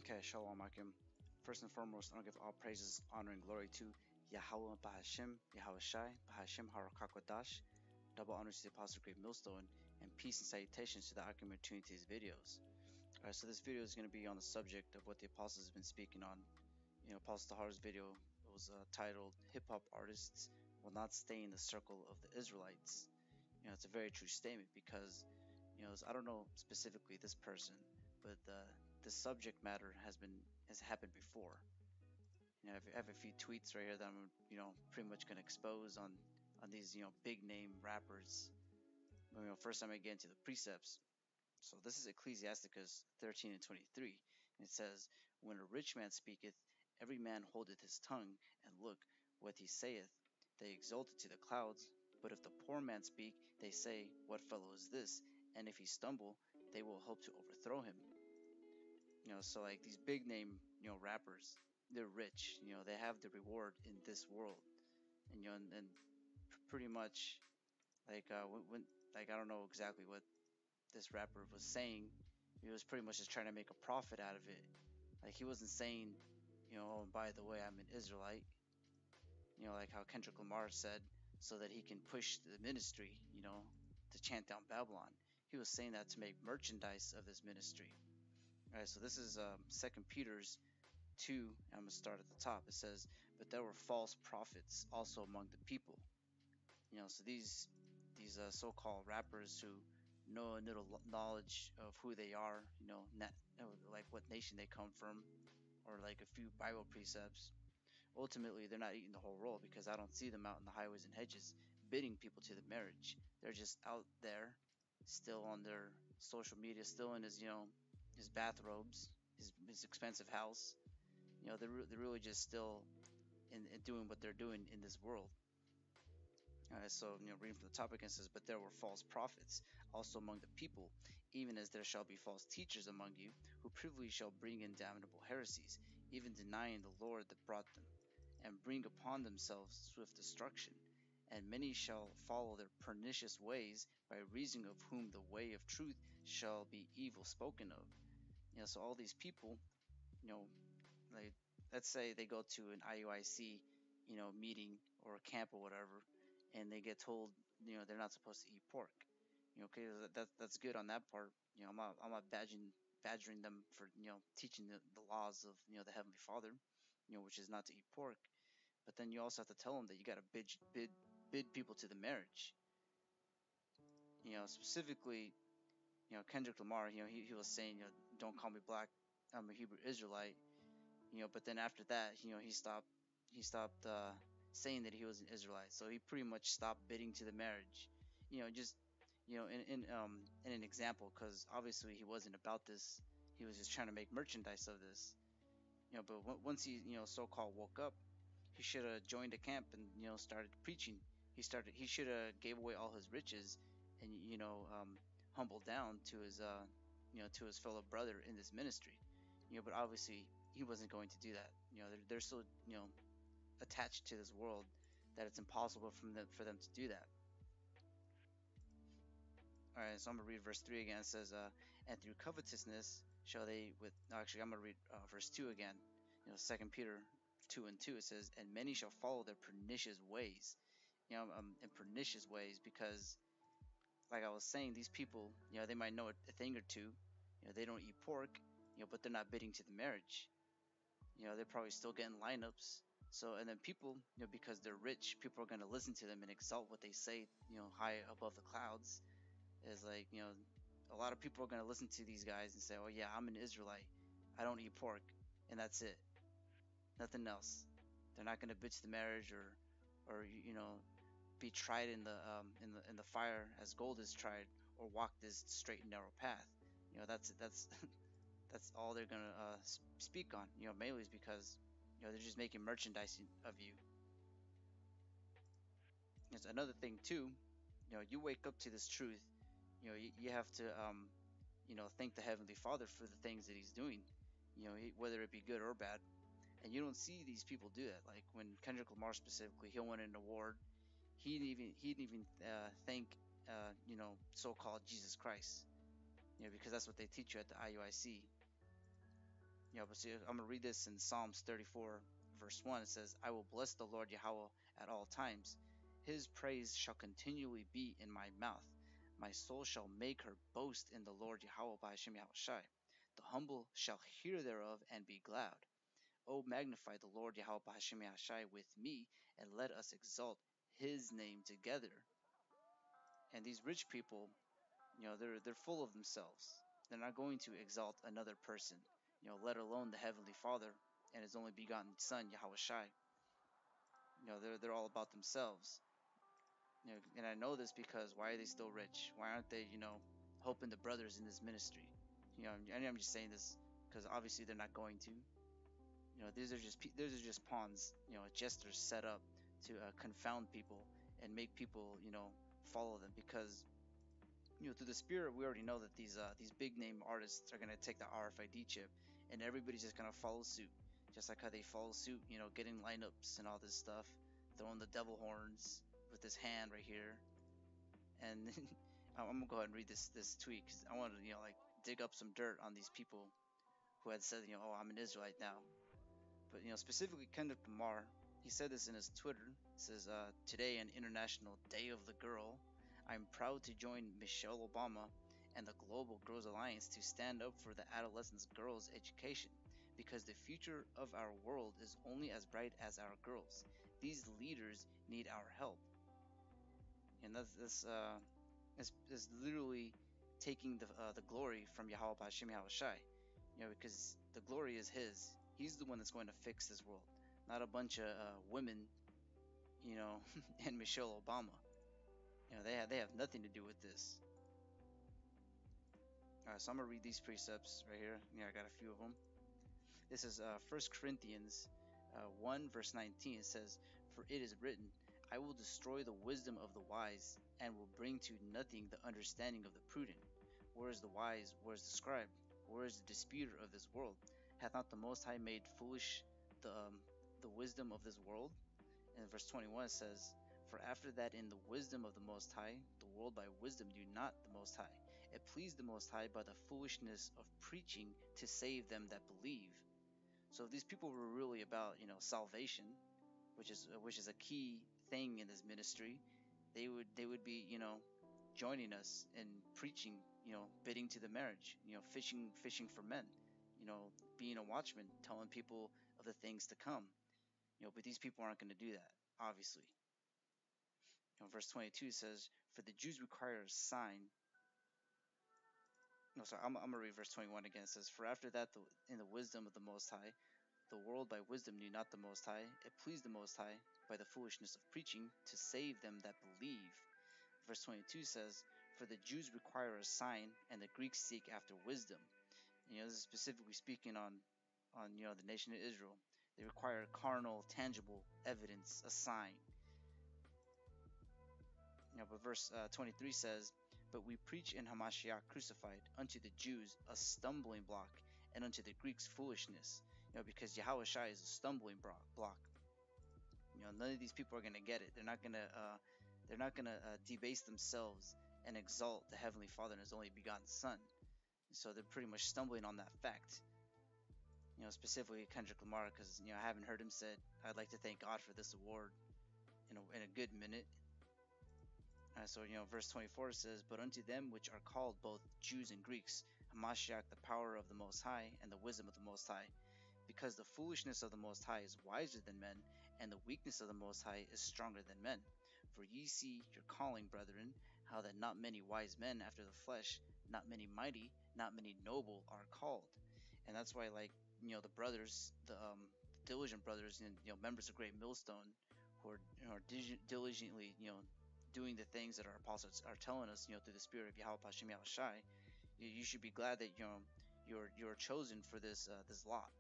Okay, Shalom Akim. First and foremost, I want to give all praises, honor, and glory to Yahweh Bahashim, Yahweh Shai, Bahashim Harakakwadash. Double honors to the Apostle Great Millstone, and peace and salutations to the Akim tuning to these videos. Alright, so this video is going to be on the subject of what the Apostles have been speaking on. Apostle Tahar's video was titled Hip Hop Artists Will Not Stay in the Circle of the Israelites. It's a very true statement because, I don't know specifically this person, but the subject matter has happened before. I have a few tweets right here that I'm pretty much gonna expose on these big name rappers. But, first I'm gonna get into the precepts. So this is Ecclesiasticus 13 and 23. And it says, "When a rich man speaketh, every man holdeth his tongue, and look what he saith. They exalt it to the clouds. But if the poor man speak, they say, What fellow is this? And if he stumble, they will hope to overthrow him." So like these big name rappers, they're rich. They have the reward in this world, and pretty much like when like I don't know exactly what this rapper was saying. He was pretty much just trying to make a profit out of it. Like he wasn't saying, oh, and by the way, I'm an Israelite. Like how Kendrick Lamar said, so that he can push the ministry, to chant down Babylon. He was saying that to make merchandise of this ministry. All right, so this is 2 Peter's 2. I'm going to start at the top. It says, "But there were false prophets also among the people." So these so-called rappers who know a little knowledge of who they are, like what nation they come from, or like a few Bible precepts. Ultimately, they're not eating the whole roll, because I don't see them out in the highways and hedges bidding people to the marriage. They're just out there, still on their social media, still in his bathrobes, his expensive house. They're really just still in doing what they're doing in this world. Alright, so reading from the topic, it says, "But there were false prophets also among the people, even as there shall be false teachers among you, who privily shall bring in damnable heresies, even denying the Lord that brought them, and bring upon themselves swift destruction. And many shall follow their pernicious ways, by reason of whom the way of truth shall be evil spoken of." So all these people, like let's say they go to an IUIC, meeting or a camp or whatever, and they get told, they're not supposed to eat pork. Okay, that's good on that part. I'm not badgering them for teaching the laws of the Heavenly Father, which is not to eat pork. But then you also have to tell them that you got to bid people to the marriage. Specifically, Kendrick Lamar, he was saying, "Don't call me black, I'm a Hebrew Israelite." But then after that, he stopped saying that he was an Israelite. So he pretty much stopped bidding to the marriage. Just in an example, because obviously he wasn't about this. He was just trying to make merchandise of this. But once he so-called woke up, he should have joined a camp and started preaching. He should have gave away all his riches and humbled down to his to his fellow brother in this ministry. But obviously he wasn't going to do that. They're so attached to this world that it's impossible for them to do that. All right, so I'm gonna read verse 3 again. It says, "And through covetousness shall they with." No, actually, I'm gonna read verse 2 again. 2 Peter 2 and 2. It says, "And many shall follow their pernicious ways." And pernicious ways, because, like I was saying, these people, they might know a thing or two. They don't eat pork, but they're not bidding to the marriage. They're probably still getting lineups. So, and then people, because they're rich, people are going to listen to them and exalt what they say, high above the clouds. Is like, a lot of people are going to listen to these guys and say, "Oh yeah, I'm an Israelite, I don't eat pork," and that's it, nothing else. They're not going to bitch the marriage, or be tried in the fire as gold is tried, or walk this straight and narrow path. That's that's all they're gonna speak on. Mainly is because they're just making merchandise of you. It's another thing too. You wake up to this truth. You have to thank the Heavenly Father for the things that He's doing. Whether it be good or bad. And you don't see these people do that. Like when Kendrick Lamar specifically, he'll win an award. He didn't even thank so-called Jesus Christ. Because that's what they teach you at the IUIC. But see, I'm gonna read this in Psalms 34, verse 1. It says, "I will bless the Lord Yahweh at all times. His praise shall continually be in my mouth. My soul shall make her boast in the Lord Yahweh by Hashem Yahushai. The humble shall hear thereof and be glad. O magnify the Lord Yahweh by Hashem Yahushai with me, and let us exalt His name together." And these rich people, they're full of themselves. They're not going to exalt another person, let alone the Heavenly Father and His only begotten Son, Yahweh Shai. They're all about themselves. And I know this because why are they still rich? Why aren't they, helping the brothers in this ministry? I'm just saying this because obviously they're not going to. These are just pawns, jesters set up to confound people and make people, follow them because through the spirit, we already know that these big name artists are gonna take the RFID chip, and everybody's just gonna follow suit, just like how they follow suit, getting lineups and all this stuff, throwing the devil horns with this hand right here, and I'm gonna go ahead and read this tweet because I wanted to like dig up some dirt on these people who had said oh, I'm an Israelite now. But specifically Kendrick Lamar, he said this in his Twitter. It says, "Today, an International Day of the Girl, I'm proud to join Michelle Obama and the Global Girls Alliance to stand up for the adolescent girls' education, because the future of our world is only as bright as our girls. These leaders need our help." And that's literally taking the glory from Yahweh Hashem Yahweh Shai, because the glory is His. He's the one that's going to fix this world, not a bunch of women, and Michelle Obama. They have nothing to do with this. All right, so I'm gonna read these precepts right here. I got a few of them. This is 1 Corinthians 1 verse 19. It says, "For it is written, I will destroy the wisdom of the wise, and will bring to nothing the understanding of the prudent. Where is the wise? Where is the scribe? Where is the disputer of this world? Hath not the Most High made foolish the wisdom of this world?" And verse 21 says, "For after that in the wisdom of the Most High, the world by wisdom knew not the Most High. It pleased the Most High by the foolishness of preaching to save them that believe." So if these people were really about, salvation, which is a key thing in this ministry, they would be, joining us in preaching, bidding to the marriage, fishing for men, being a watchman, telling people of the things to come. But these people aren't going to do that, obviously. Verse 22 says, "For the Jews require a sign." No, sorry, I'm gonna read verse 21 again. It says, "For after that, in the wisdom of the Most High, the world by wisdom knew not the Most High. It pleased the Most High by the foolishness of preaching to save them that believe." Verse 22 says, "For the Jews require a sign, and the Greeks seek after wisdom." This is specifically speaking on the nation of Israel. They require carnal, tangible evidence, a sign. But verse 23 says, "But we preach in Hamashiach crucified, unto the Jews a stumbling block, and unto the Greeks foolishness." Because Yahweh Shai is a stumbling block. None of these people are gonna get it. They're not gonna debase themselves and exalt the Heavenly Father and His only begotten Son. So they're pretty much stumbling on that fact. Specifically Kendrick Lamar, because I haven't heard him said, "I'd like to thank God for this award," in a good minute. So verse 24 says, "But unto them which are called both Jews and Greeks, Hamashiach the power of the Most High and the wisdom of the Most High, because the foolishness of the Most High is wiser than men, and the weakness of the Most High is stronger than men. For ye see your calling, brethren, how that not many wise men after the flesh, not many mighty, not many noble are called." And that's why, like, the brothers, the diligent brothers, and members of Great Millstone, who are diligently, doing the things that our apostles are telling us, through the spirit of Yahweh Hashem Yahweh Shai, you should be glad that you're chosen for this lot,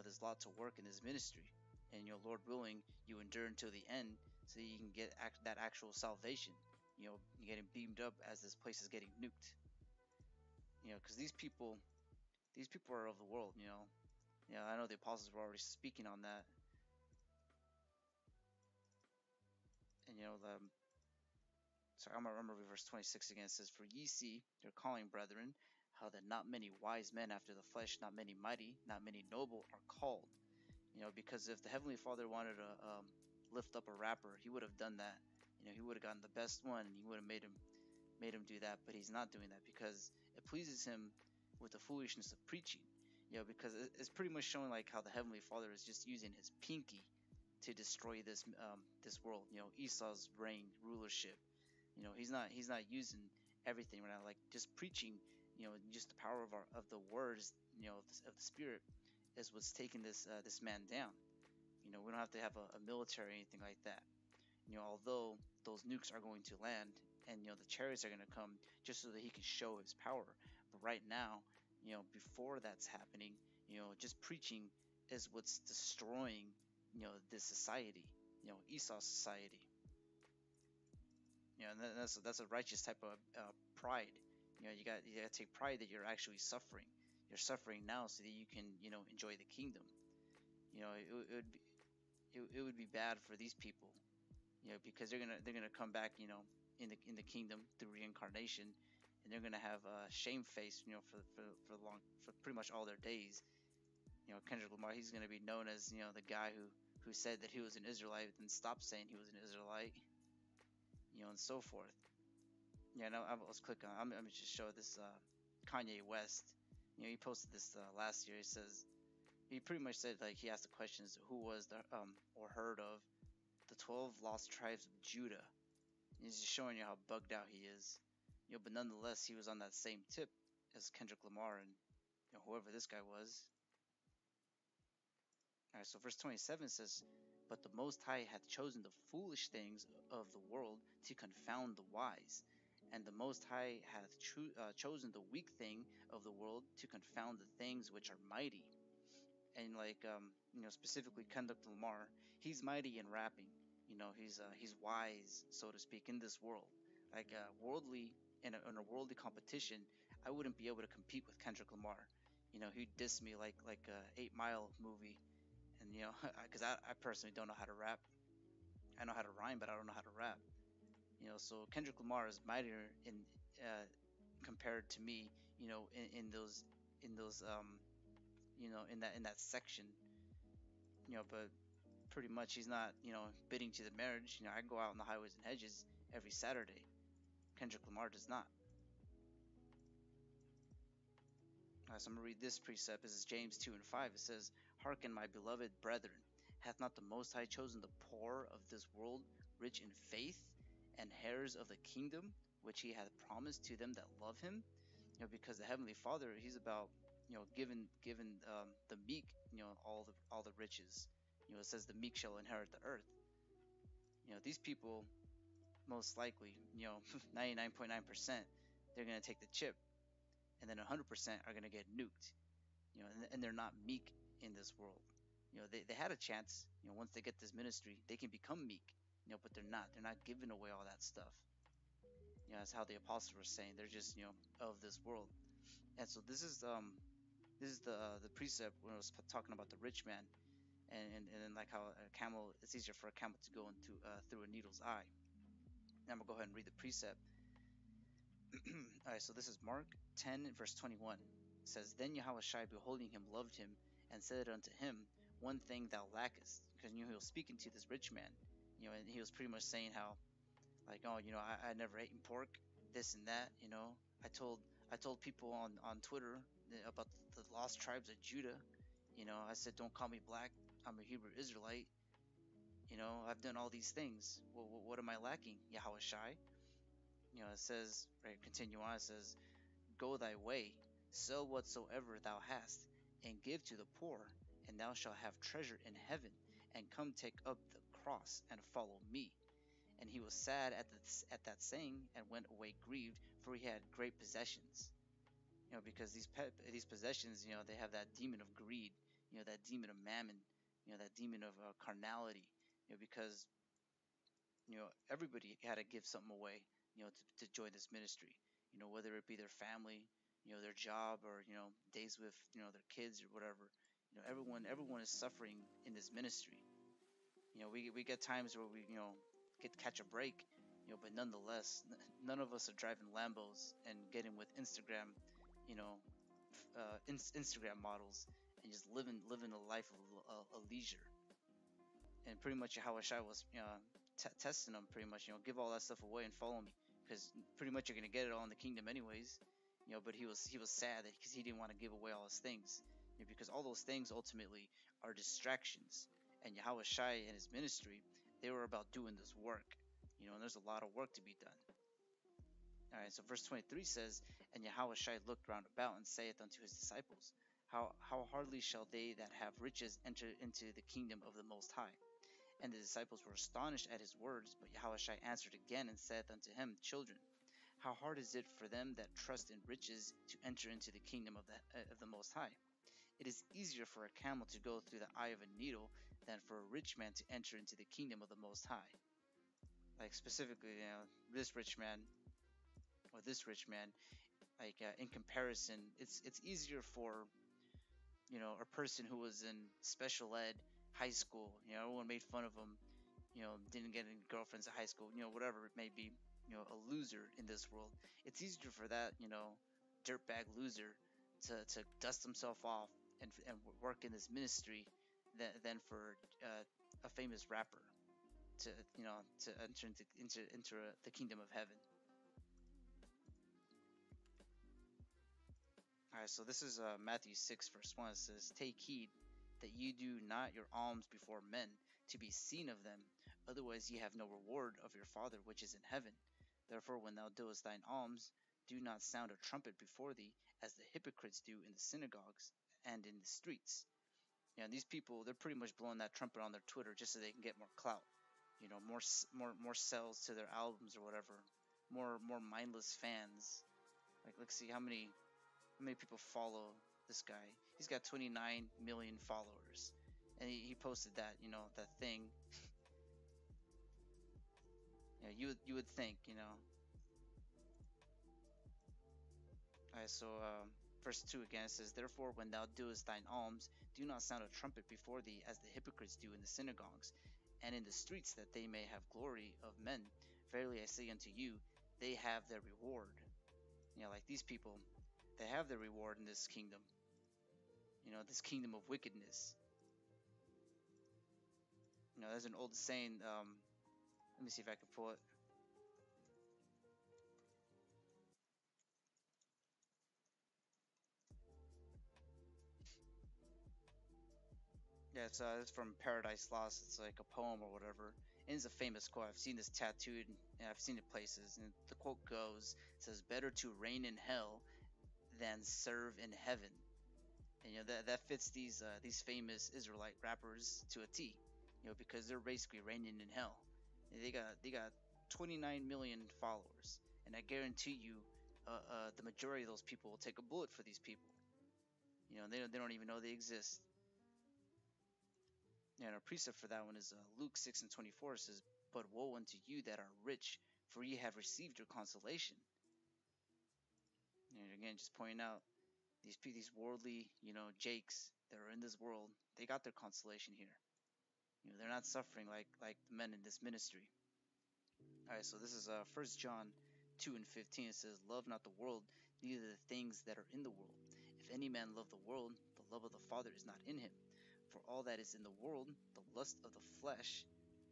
this lot to work in this ministry, and Lord willing, you endure until the end, so you can get that actual salvation. Getting beamed up as this place is getting nuked. Because these people are of the world. I know the apostles were already speaking on that, and sorry, I'm gonna read verse 26 again. It says, "For ye see your calling, brethren, how that not many wise men after the flesh, not many mighty, not many noble are called. Because if the Heavenly Father wanted to lift up a rapper, he would have done that. He would have gotten the best one, and he would have made him do that. But he's not doing that because it pleases him with the foolishness of preaching. Because it's pretty much showing like how the Heavenly Father is just using his pinky to destroy this world. Esau's reign, rulership. He's not using everything right now. Like just preaching, just the power of the words, of the Spirit is what's taking this man down. We don't have to have a military or anything like that. Although those nukes are going to land, and the chariots are going to come just so that he can show his power. But right now, before that's happening, just preaching is what's destroying, this society, Esau's society. And that's a righteous type of pride. You got to take pride that you're actually suffering. You're suffering now so that you can enjoy the kingdom. It would be bad for these people, because they're gonna come back, in the kingdom through reincarnation, and they're gonna have a shame face, for pretty much all their days. Kendrick Lamar, he's gonna be known as the guy who said that he was an Israelite and stopped saying he was an Israelite, and so forth. Let's click on. I'm gonna just show this Kanye West. He posted this last year. He pretty much said, like, he asked the questions, who was the or heard of the 12 lost tribes of Judah. And he's just showing you how bugged out he is. But nonetheless, he was on that same tip as Kendrick Lamar and whoever this guy was. All right, so verse 27 says, "But the Most High hath chosen the foolish things of the world to confound the wise, and the Most High hath chosen the weak thing of the world to confound the things which are mighty." And like specifically Kendrick Lamar, he's mighty in rapping. He's wise, so to speak, in this world. Like worldly in a worldly competition, I wouldn't be able to compete with Kendrick Lamar. He'd diss me like a 8 Mile movie, and because I personally don't know how to rap. I know how to rhyme, but I don't know how to rap. So Kendrick Lamar is mightier in compared to me. In those in that section. But pretty much he's not bidding to the marriage. I go out on the highways and hedges every Saturday. Kendrick Lamar does not. So I'm gonna read this precept. This is James 2:5. It says, "Hearken, my beloved brethren, hath not the Most High chosen the poor of this world rich in faith and heirs of the kingdom which he hath promised to them that love him?" Because the Heavenly Father, he's about giving the meek all the riches. It says the meek shall inherit the earth. These people most likely 99.9% they're going to take the chip, and then 100% are going to get nuked. And they're not meek in this world. They had a chance. Once they get this ministry, they can become meek. But they're not giving away all that stuff. That's how the apostles were saying. They're just of this world. And so this is the precept when I was talking about the rich man, and then like how it's easier for a camel to go into through a needle's eye. Now I'm gonna go ahead and read the precept. All right, so this is Mark 10 verse 21. It says, "Then Yahushua beholding him loved him, and said unto him, One thing thou lackest," because he was speaking to this rich man, and he was pretty much saying how, like, oh, I never eaten pork, this and that. I told people on Twitter about the lost tribes of Judah. I said, don't call me black, I'm a Hebrew Israelite. I've done all these things. What am I lacking, Yahushua? It says, right, continue on, it says, "Go thy way, sell whatsoever thou hast, and give to the poor, and thou shalt have treasure in heaven, and come take up the cross and follow me." And he was sad at that saying, and went away grieved, for he had great possessions. Because these possessions, they have that demon of greed, that demon of mammon, that demon of carnality. Because everybody had to give something away, to join this ministry. Whether it be their family, their job, or days with their kids or whatever. Everyone is suffering in this ministry. We get times where we get to catch a break, but nonetheless, none of us are driving Lambos and getting with Instagram, you know, Instagram models and just living a life of a leisure. And pretty much how Shai was testing them, pretty much, give all that stuff away and follow me, because pretty much you're gonna get it all in the kingdom anyways. But he was sad that because he didn't want to give away all his things, because all those things ultimately are distractions. And Yahweh Shai and his ministry, they were about doing this work, and there's a lot of work to be done. All right, so verse 23 says, "And Yahweh Shai looked round about and saith unto his disciples, How hardly shall they that have riches enter into the kingdom of the Most High? And the disciples were astonished at his words. But Yahushua answered again and saith unto him, Children, how hard is it for them that trust in riches to enter into the kingdom of the Most High? It is easier for a camel to go through the eye of a needle than for a rich man to enter into the kingdom of the Most High." Like specifically, this rich man or this rich man, like in comparison, it's easier for a person who was in special ed, high school. Everyone made fun of him. Didn't get any girlfriends at high school. Whatever it may be. A loser in this world. It's easier for that dirtbag loser to dust himself off and work in this ministry than for a famous rapper to enter into the kingdom of heaven. Alright, so this is Matthew 6 verse 1. It says, "Take heed that ye do not your alms before men, to be seen of them, otherwise ye have no reward of your Father which is in heaven. Therefore when thou doest thine alms, do not sound a trumpet before thee, as the hypocrites do in the synagogues and in the streets." These people, they're pretty much blowing that trumpet on their Twitter just so they can get more clout, more sales to their albums or whatever, more mindless fans. Like, let's see how many people follow this guy. He's got 29 million followers, and he posted that that thing. You would think. Alright, so verse 2 again, it says, "Therefore when thou doest thine alms, do not sound a trumpet before thee, as the hypocrites do in the synagogues and in the streets, that they may have glory of men. Verily I say unto you, they have their reward." Like these people, they have their reward in this kingdom. This kingdom of wickedness. There's an old saying. Let me see if I can pull it. Yeah, it's from Paradise Lost. It's like a poem or whatever. And it's a famous quote. I've seen this tattooed, and I've seen it places. And the quote goes, it says, "Better to reign in hell than serve in heaven." And that fits these famous Israelite rappers to a T. Because they're basically reigning in hell. And they got 29 million followers, and I guarantee you, the majority of those people will take a bullet for these people. They don't even know they exist. And a precept for that one is Luke 6:24. It says, "But woe unto you that are rich, for ye have received your consolation." And again, just pointing out these worldly, jakes that are in this world, they got their consolation here. They're not suffering like the men in this ministry. All right, so this is 1 John 2:15. It says, "Love not the world, neither the things that are in the world. If any man love the world, the love of the Father is not in him. For all that is in the world, the lust of the flesh,"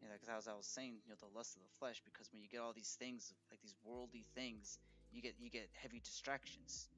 like as I was saying, the lust of the flesh, because when you get all these things, like these worldly things, you get heavy distractions.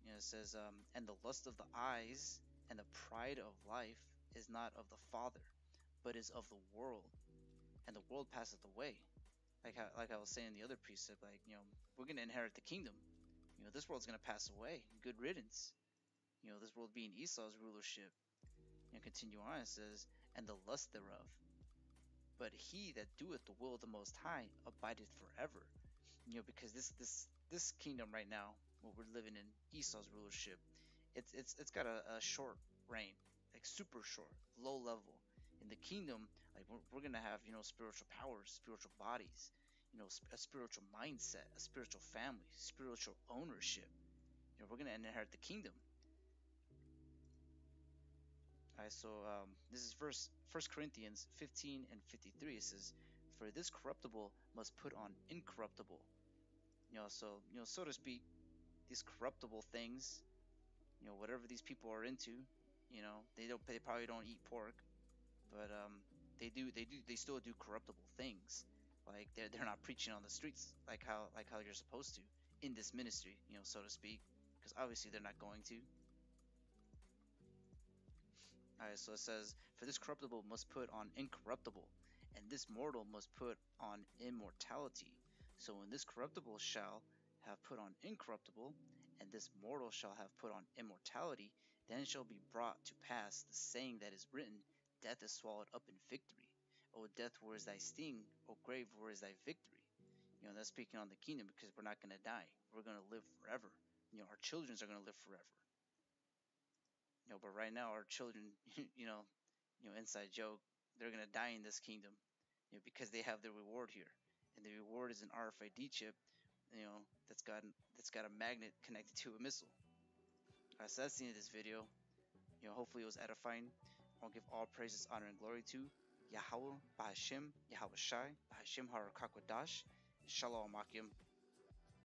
It says, "And the lust of the eyes and the pride of life is not of the Father, but is of the world. And the world passeth away." Like I was saying in the other precept, like we're gonna inherit the kingdom. This world's gonna pass away. Good riddance. This world being Esau's rulership. Continue on, it says, "And the lust thereof. But he that doeth the will of the Most High abideth forever." Because this kingdom right now, what we're living in, Esau's rulership, it's got a short reign, like super short, low level. In the kingdom, like we're gonna have spiritual powers, spiritual bodies, a spiritual mindset, a spiritual family, spiritual ownership. We're gonna inherit the kingdom. Alright, so this is 1 Corinthians 15:53. It says, "For this corruptible must put on incorruptible." So to speak, these corruptible things, whatever these people are into. They probably don't eat pork, but they still do corruptible things. Like they're not preaching on the streets like how you're supposed to in this ministry, so to speak, because obviously they're not going to. All right, so it says, "For this corruptible must put on incorruptible, and this mortal must put on immortality. So when this corruptible shall have put on incorruptible, and this mortal shall have put on immortality, then shall be brought to pass the saying that is written, Death is swallowed up in victory. O death, where is thy sting? O grave, where is thy victory?" That's speaking on the kingdom, because we're not going to die. We're going to live forever. Our children are going to live forever. But right now our children, inside joke, they're gonna die in this kingdom, because they have their reward here, and the reward is an RFID chip, that's got a magnet connected to a missile. Alright, so that's the end of this video. Hopefully it was edifying. I'll give all praises, honor, and glory to Yahweh, Bahashim, Yahweh Shai, Bahashim Harakakwadash, Shalom Akim.